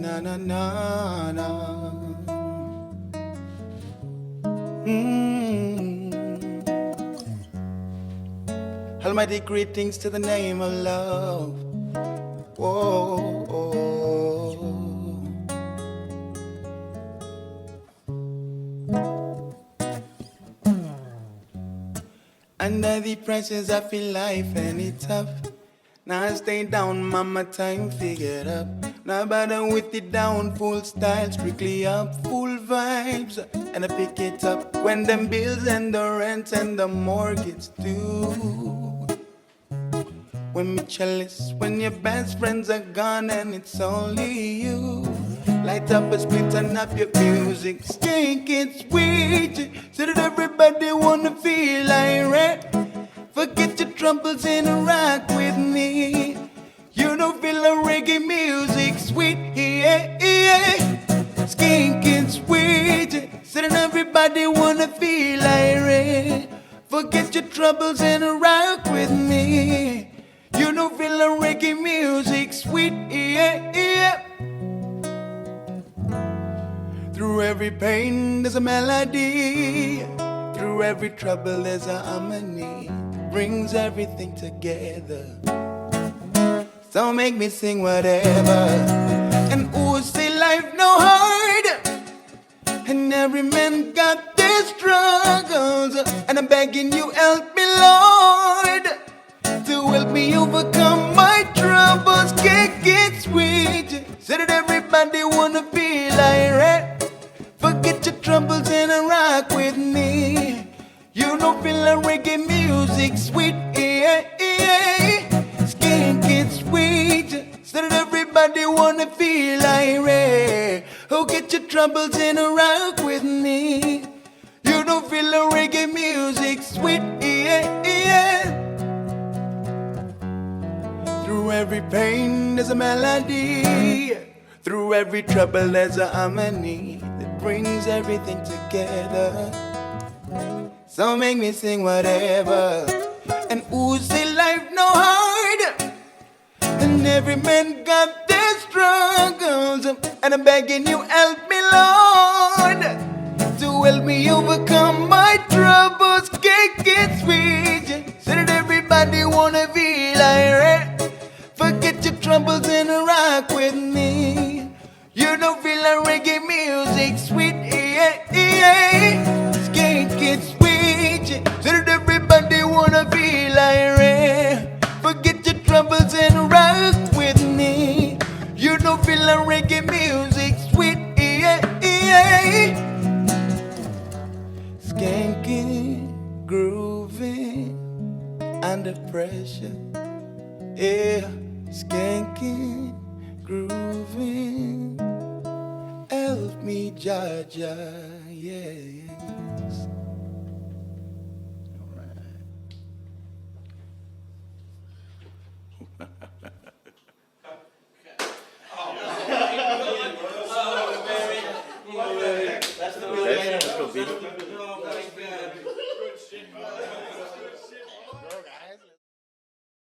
na na na na. Almighty greetings to the name of love. Whoa, under the pressures I feel life and it's tough. Now I stay down, mama, time figured up. Now bother with it down, full style, strictly up, full vibes. And I pick it up when them bills and the rent and the mortgage due. When me chalice, when your best friends are gone and it's only you. Light up a split, turn up your music, Skankin sweet, so that everybody wanna feel irate. Forget your troubles and rock with me. You don't feel the reggae music sweet, yeah, yeah. Skankin sweet, so that everybody wanna feel irate. Forget your troubles and rock with me. You don't feel the reggae music sweet, yeah, yeah. Through every pain there's a melody. Through every trouble there's a harmony. Brings everything together. So make me sing whatever. And who say life no hard? And every man got their struggles. And I'm begging you help me, Lord, to help me overcome my troubles. Get sweet, so that everybody wanna feel irate. Forget your troubles and rock with me. You don't feel the reggae music sweet, yeah, yeah. Skankin sweet, so that everybody wanna feel irate. Oh, get your troubles and rock with me. You don't feel the reggae music sweet, yeah, yeah. Through every pain there's a melody. Through every trouble there's a harmony that brings everything together. So make me sing whatever. And who say life no hard? And every man got their struggles. And I'm begging you help me, Lord, to help me overcome my troubles. Get sweet, so that everybody wanna feel irate. Forget your troubles and rock with me. You don't feel the reggae music sweet, yeah, yeah. Skankin sweet, so that everybody wanna feel irate. Forget your troubles and rock with me. You don't feel the reggae music sweet, yeah, yeah. Skankin grooving under pressure, yeah. Skankin grooving, help me, Jaja, yeah.